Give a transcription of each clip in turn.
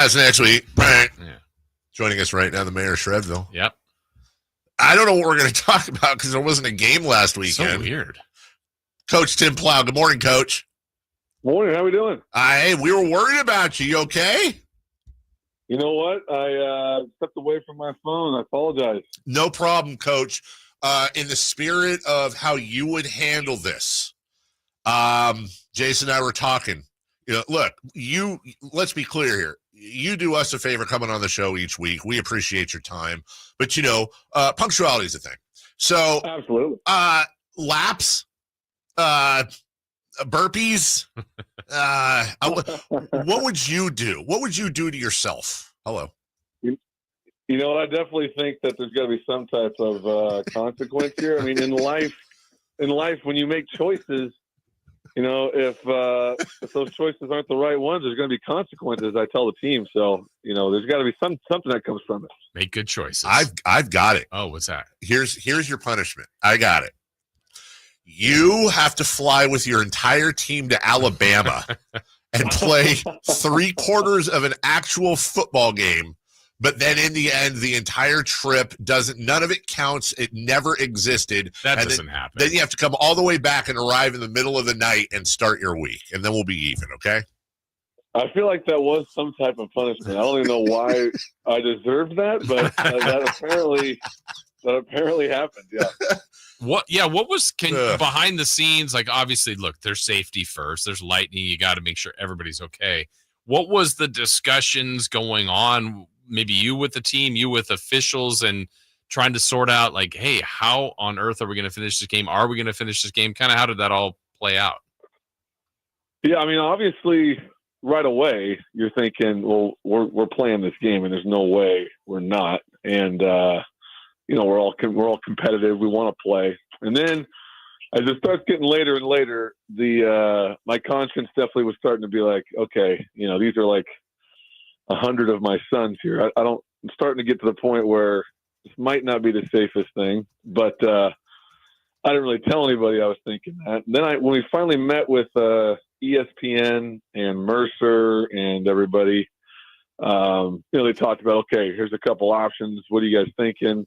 That's next week. Yeah. Joining us right now, the mayor of Shreveville. Yep. I don't know what we're going to talk about because there wasn't a game last weekend. So weird. Coach Tim Plough. Good morning, Coach. Morning. How we doing? Hey, we were worried about you. You okay? You know what? I stepped away from my phone. I apologize. No problem, Coach. In the spirit of how you would handle this, Jason and I were talking. Look, let's be clear here. You do us a favor coming on the show each week. We appreciate your time, but punctuality is a thing. So, absolutely. Laps, burpees. What would you do? What would you do to yourself? Hello. You know, I definitely think that there's got to be some type of consequence here. I mean, in life, when you make choices, if those choices aren't the right ones, there's going to be consequences. I tell the team. So, there's got to be something that comes from it. Make good choices. I've got it. Oh, what's that? Here's your punishment. I got it. You have to fly with your entire team to Alabama and play 3/4 of an actual football game. But then in the end, the entire trip none of it counts. It never existed. That doesn't happen. Then you have to come all the way back and arrive in the middle of the night and start your week. And then we'll be even, okay? I feel like that was some type of punishment. I don't even know why I deserved that, but that apparently happened. Yeah. What was behind the scenes? Like, obviously, look, there's safety first. There's lightning. You got to make sure everybody's okay. What was the discussions going on? Maybe you with the team, you with officials, and trying to sort out, like, hey, how on earth are we going to finish this game? Are we going to finish this game? Kind of how did that all play out? Yeah, I mean, obviously, right away, you're thinking, well, we're playing this game, and there's no way we're not. And, we're all competitive. We want to play. And then as it starts getting later and later, my conscience definitely was starting to be like, okay, these are like 100 of my sons here. I'm starting to get to the point where this might not be the safest thing, but I didn't really tell anybody I was thinking that. And then when we finally met with ESPN and Mercer and everybody, they talked about, okay, here's a couple options. What are you guys thinking?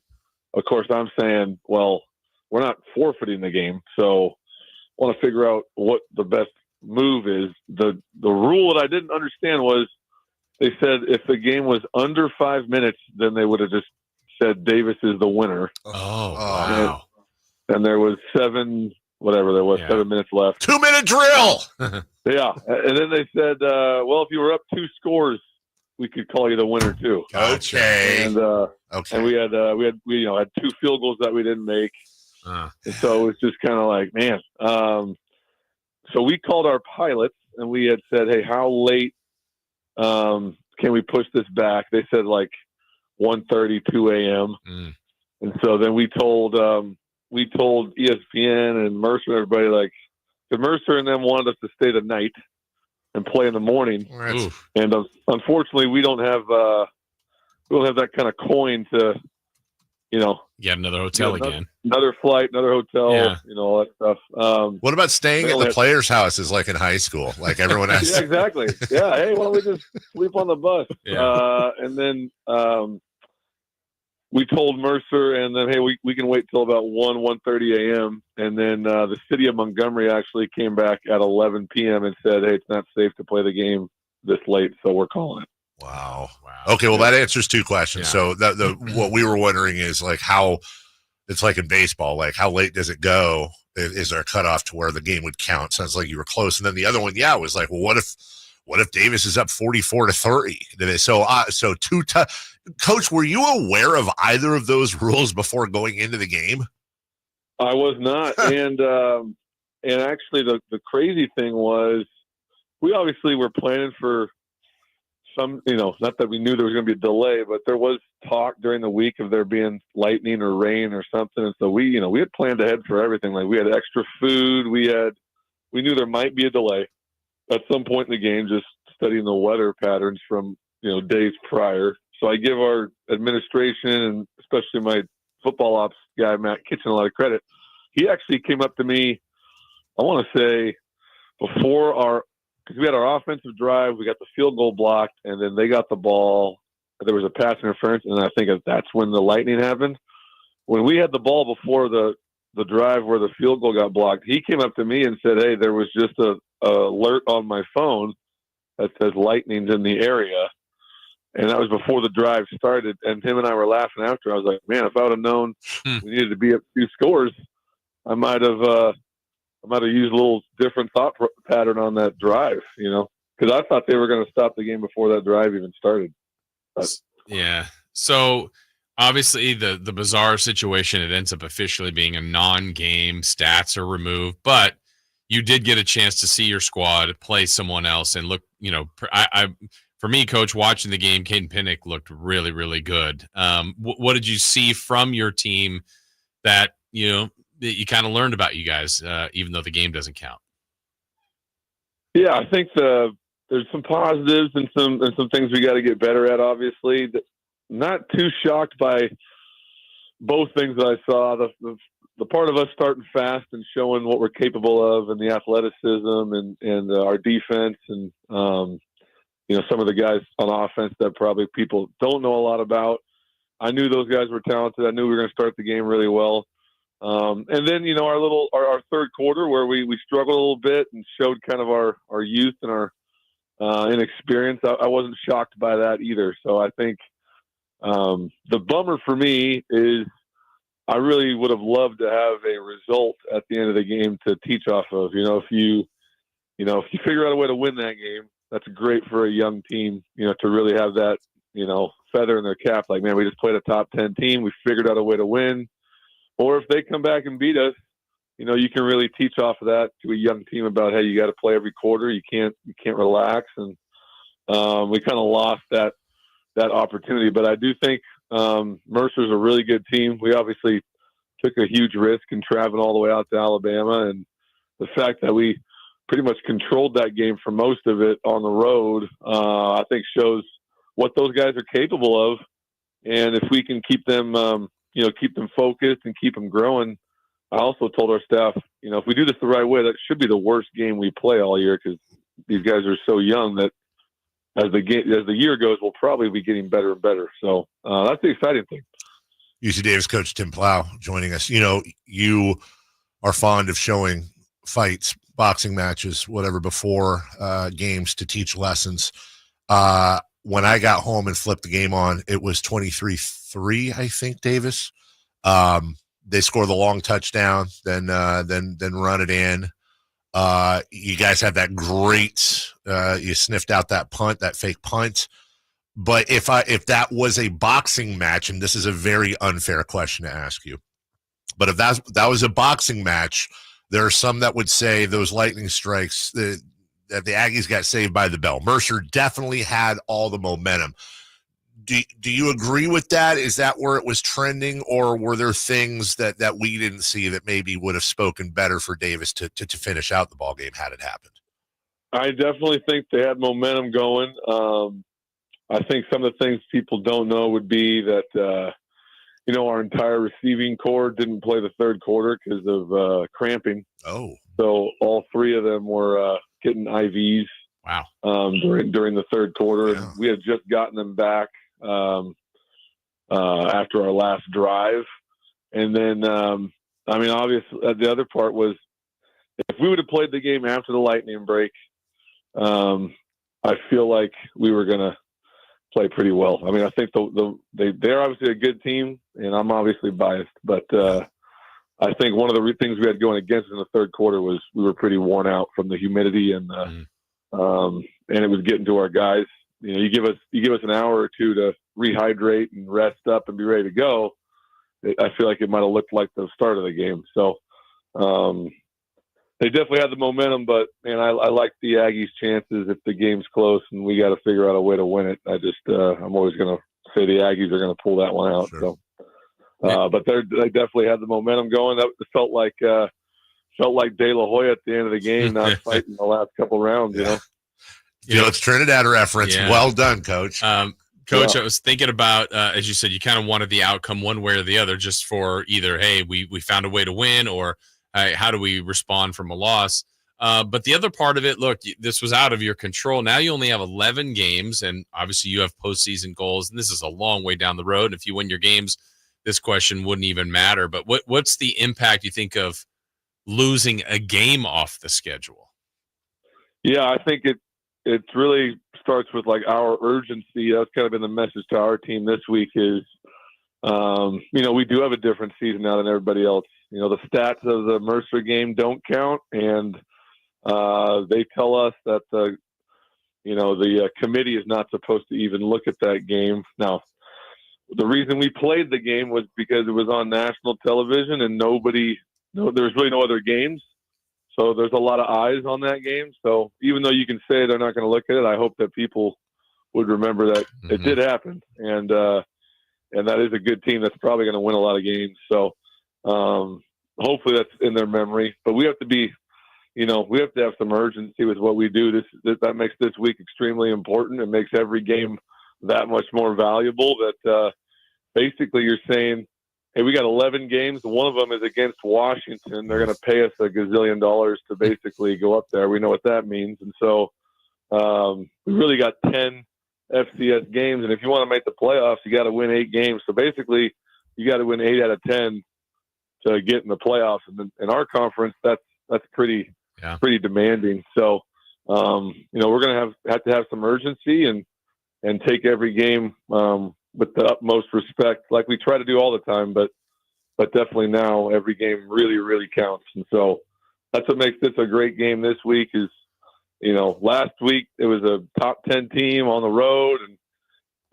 Of course, I'm saying, well, we're not forfeiting the game, so I want to figure out what the best move is. The rule that I didn't understand was they said if the game was under 5 minutes, then they would have just said Davis is the winner. Oh, wow. And there was 7 minutes left. 2-minute drill. Yeah. And then they said, well, if you were up 2 scores, we could call you the winner too. Okay. And and we had 2 field goals that we didn't make. And so it was just kind of like, man. So we called our pilots and we had said, hey, how late can we push this back? They said like 1:30, 2 a.m. And so then we told ESPN and Mercer and everybody, like, the Mercer and them wanted us to stay the night and play in the morning. And unfortunately, we don't have that kind of coin to, get another hotel again, another flight, another hotel, all that stuff. What about staying at the players' houses like in high school, like everyone has? Yeah, exactly. Yeah. Hey, why don't we just sleep on the bus? Yeah. And then we told Mercer, and then, hey, we can wait till about 1:30 a.m. And then the city of Montgomery actually came back at 11 p.m. and said, hey, it's not safe to play the game this late, so we're calling it. Wow. Okay, well, that answers 2 questions. Yeah. So what we were wondering is, like, how it's like in baseball, like how late does it go? Is there a cutoff to where the game would count? Sounds like you were close. And then the other one, was like, well, what if Davis is up 44-30? So Coach, were you aware of either of those rules before going into the game? I was not. And actually the crazy thing was we obviously were planning for some, not that we knew there was going to be a delay, but there was talk during the week of there being lightning or rain or something. And so we had planned ahead for everything. Like, we had extra food. We knew there might be a delay at some point in the game, just studying the weather patterns from, days prior. So I give our administration and especially my football ops guy, Matt Kitchen, a lot of credit. He actually came up to me, I want to say, before our because we had our offensive drive, we got the field goal blocked, and then they got the ball. There was a pass interference, and I think that's when the lightning happened. When we had the ball before the drive where the field goal got blocked, he came up to me and said, "Hey, there was just a alert on my phone that says lightning's in the area." And that was before the drive started. And him and I were laughing after. I was like, man, if I would have known we needed to be up 2 scores, I might have used a little different thought pattern on that drive, because I thought they were going to stop the game before that drive even started. But, yeah. So obviously the bizarre situation, it ends up officially being a non-game. Stats are removed, but you did get a chance to see your squad play someone else and look, for me, Coach, watching the game, Caden Pinnock looked really, really good. What did you see from your team that you kind of learned about you guys, even though the game doesn't count? Yeah, I think there's some positives and some things we got to get better at. Obviously, not too shocked by both things that I saw. The part of us starting fast and showing what we're capable of, and the athleticism and our defense, and some of the guys on offense that probably people don't know a lot about. I knew those guys were talented. I knew we were going to start the game really well. And then, our third quarter where we struggled a little bit and showed kind of our youth and our inexperience. I wasn't shocked by that either. So I think the bummer for me is I really would have loved to have a result at the end of the game to teach off of. If you figure out a way to win that game, that's great for a young team, to really have that, feather in their cap. Like, man, we just played a top 10 team. We figured out a way to win. Or if they come back and beat us, you can really teach off of that to a young team about, hey, you got to play every quarter. You can't relax. And we kind of lost that opportunity. But I do think Mercer's a really good team. We obviously took a huge risk in traveling all the way out to Alabama. And the fact that we pretty much controlled that game for most of it on the road, I think shows what those guys are capable of. And if we can keep them, keep them focused and keep them growing. I also told our staff, if we do this the right way, that should be the worst game we play all year, because these guys are so young that as the year goes, we'll probably be getting better and better. So that's the exciting thing. UC Davis coach Tim Plough joining us. You are fond of showing fights, boxing matches, whatever, before games to teach lessons. When I got home and flipped the game on, it was 23-3, I think, Davis. They score the long touchdown, then run it in. You guys had that great, you sniffed out that punt, that fake punt. But if that was a boxing match, and this is a very unfair question to ask you, but if that was a boxing match, there are some that would say those lightning strikes that the Aggies got saved by the bell. Mercer definitely had all the momentum. Do you agree with that? Is that where it was trending, or were there things that we didn't see that maybe would have spoken better for Davis to finish out the ball game had it happened? I definitely think they had momentum going. I think some of the things people don't know would be that our entire receiving corps didn't play the third quarter because of cramping. Oh, so all 3 of them were getting IVs. Wow. During the third quarter. Yeah. We had just gotten them back after our last drive. And then, obviously the other part was if we would have played the game after the lightning break, I feel like we were going to play pretty well. I mean, I think they're obviously a good team, and I'm obviously biased, but I think one of the things we had going against in the third quarter was we were pretty worn out from the humidity and it was getting to our guys. You give us an hour or two to rehydrate and rest up and be ready to go. I feel like it might have looked like the start of the game. So they definitely had the momentum, but man, I like the Aggies' chances if the game's close and we got to figure out a way to win it. I'm always going to say the Aggies are going to pull that one out. Sure. So, but they definitely had the momentum going. That felt like De La Hoya at the end of the game, not fighting the last couple rounds. Yeah. It's Trinidad reference. Yeah. Well done, Coach. Coach, I was thinking about, as you said, you kind of wanted the outcome one way or the other, just for either, hey, we found a way to win, or how do we respond from a loss? But the other part of it, look, this was out of your control. Now you only have 11 games, and obviously you have postseason goals, and this is a long way down the road. And if you win your games, this question wouldn't even matter. But what's the impact you think of losing a game off the schedule? Yeah, I think it really starts with like our urgency. That's kind of been the message to our team this week is, we do have a different season now than everybody else. The stats of the Mercer game don't count, and they tell us that the committee is not supposed to even look at that game. Now, the reason we played the game was because it was on national television, and there's really no other games. So there's a lot of eyes on that game. So even though you can say they're not going to look at it, I hope that people would remember that it did happen. And that is a good team that's probably going to win a lot of games. So hopefully that's in their memory. But we have to be, we have to have some urgency with what we do. That makes this week extremely important. It makes every game that much more valuable. That basically you're saying, hey, we got 11 games. One of them is against Washington. They're going to pay us $1 gazillion to basically go up there. We know what that means. And so we really got 10 FCS games. And if you want to make the playoffs, you got to win 8 games. So basically you got to win 8 out of 10 to get in the playoffs. And in our conference, that's pretty demanding. So, we're going to have to have some urgency and take every game with the utmost respect, like we try to do all the time, but definitely now every game really, really counts. And so that's what makes this a great game this week is, last week it was a top 10 team on the road and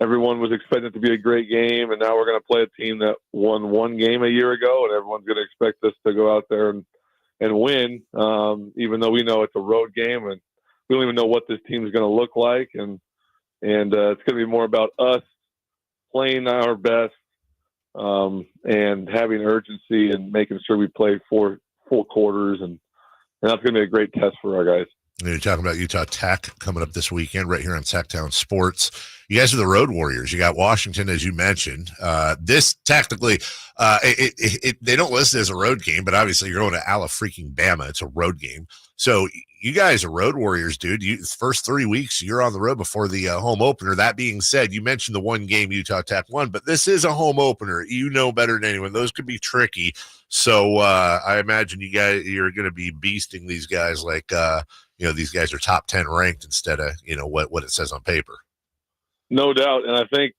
everyone was expecting it to be a great game. And now we're going to play a team that won one game a year ago and everyone's going to expect us to go out there and win, even though we know it's a road game and we don't even know what this team is going to look like. And it's going to be more about us playing our best and having urgency and making sure we play 4 full quarters. And that's going to be a great test for our guys. You're talking about Utah Tech coming up this weekend right here on Sactown Sports. You guys are the Road Warriors. You got Washington, as you mentioned. This technically, they don't list it as a road game, but obviously you're going to Bama. It's a road game. So you guys are Road Warriors, dude. First 3 weeks, you're on the road before the home opener. That being said, you mentioned the one game Utah Tech won, but this is a home opener. You know better than anyone. Those could be tricky. So I imagine you're going to be beasting these guys like these guys are top 10 ranked instead of, what it says on paper. No doubt. And I think,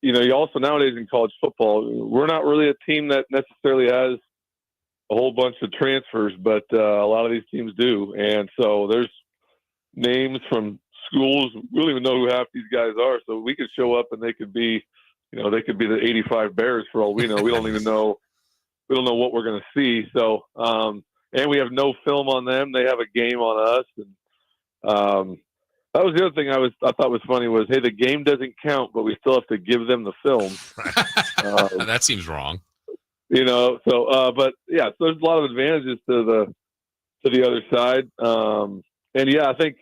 you also nowadays in college football, we're not really a team that necessarily has a whole bunch of transfers, but a lot of these teams do. And so there's names from schools. We don't even know who half these guys are. So we could show up and they could be, they could be the 85 Bears for all we know. We don't even know. We don't know what we're going to see. So, and we have no film on them. They have a game on us. And that was the other thing I thought was funny was, hey, the game doesn't count, but we still have to give them the film. That seems wrong. But yeah, so there's a lot of advantages to the other side. And yeah, I think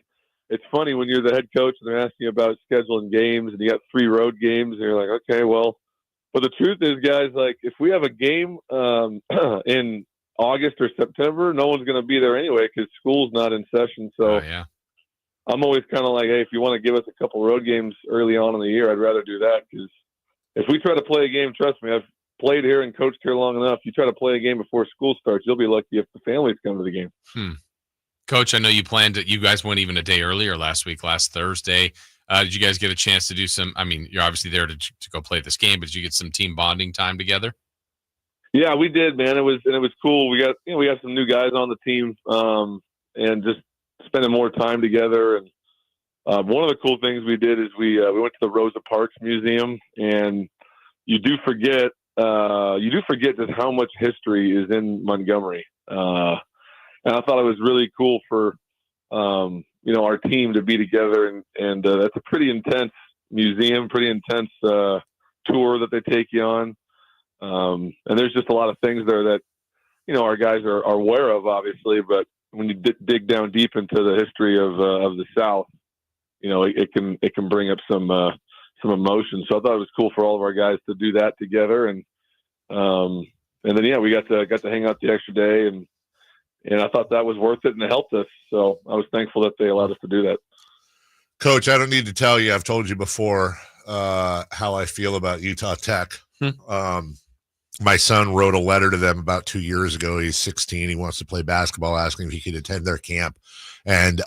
it's funny when you're the head coach and they're asking you about scheduling games and you got 3 road games and you're like, okay, well, but the truth is, guys, like if we have a game in August or September, no one's going to be there anyway because school's not in session. So I'm always kind of like, hey, if you want to give us a couple road games early on in the year, I'd rather do that because if we try to play a game, trust me, I've played here and coached here long enough. You try to play a game before school starts, you'll be lucky if the families come to the game. Coach, I know you guys went even a day earlier last Thursday. Did you guys get a chance to do you're obviously there to go play this game, but did you get some team bonding time together? Yeah, we did, man. It was cool. We got some new guys on the team, and just spending more time together. And one of the cool things we did is we went to the Rosa Parks Museum, and you do forget just how much history is in Montgomery. And I thought it was really cool for our team to be together, and that's a pretty intense museum, pretty intense tour that they take you on. And there's just a lot of things there that, our guys are aware of, obviously, but when you dig down deep into the history of the South, it can bring up some emotion. So I thought it was cool for all of our guys to do that together. And then, we got to hang out the extra day And I thought that was worth it, and it helped us. So I was thankful that they allowed us to do that. Coach, I don't need to tell you. I've told you before how I feel about Utah Tech. My son wrote a letter to them about 2 years ago. He's 16. He wants to play basketball, asking if he could attend their camp. And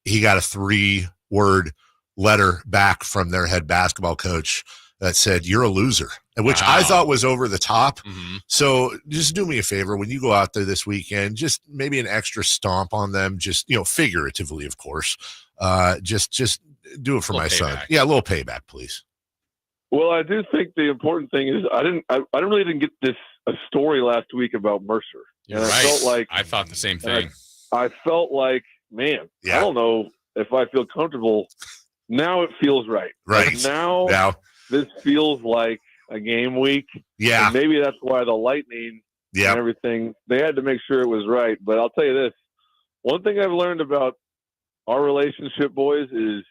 he got a 3-word letter back from their head basketball coach that said, "You're a loser," which I thought was over the top. So just do me a favor. When you go out there this weekend, just maybe an extra stomp on them, just, figuratively, of course. Just do it for my son. Yeah, a little payback, please. Well, I do think the important thing is I really didn't get a story last week about Mercer. You're and right. I thought the same thing. I felt like, man, I don't know if I feel comfortable. Now it feels right. Right. Like now this feels like a game week. Yeah. And maybe that's why the Lightning and everything, they had to make sure it was right. But I'll tell you this, one thing I've learned about our relationship, boys, is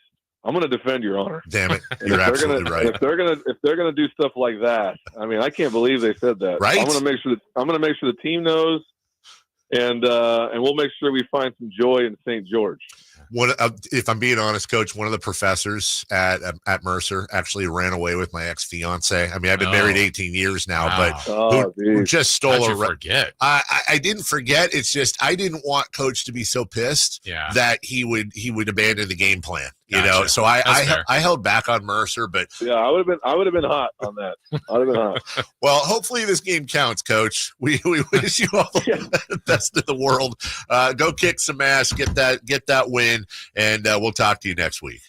I'm going to defend your honor. Damn it. You're absolutely right. If they're going to do stuff like that, I mean, I can't believe they said that. Right. I'm going to make sure the team knows, and we'll make sure we find some joy in St. George. If I'm being honest, Coach, one of the professors at Mercer actually ran away with my ex-fiance. I mean, I've been married 18 years now, but who just stole How'd you forget? I didn't forget. It's just I didn't want Coach to be so pissed that he would abandon the game plan. Gotcha. So I held back on Mercer, but yeah, I would have been hot on that. I would have been hot. Well, hopefully this game counts, Coach. We wish you all the best in the world. Go kick some ass, get that win, and we'll talk to you next week.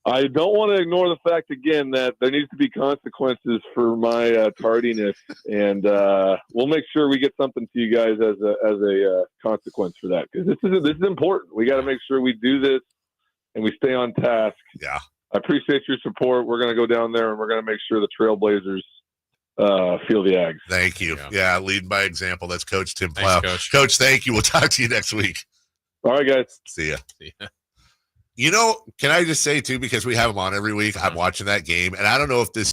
I don't want to ignore the fact again that there needs to be consequences for my tardiness, and we'll make sure we get something to you guys as a consequence for that, because this is important. We got to make sure we do this and we stay on task. Yeah. I appreciate your support. We're going to go down there and we're going to make sure the Trailblazers feel the Aggies. Thank you. Yeah, lead by example. That's Coach Tim Plough. Thanks, Coach, thank you. We'll talk to you next week. All right, guys. See ya. Can I just say, too, because we have him on every week, I'm watching that game, and I don't know if this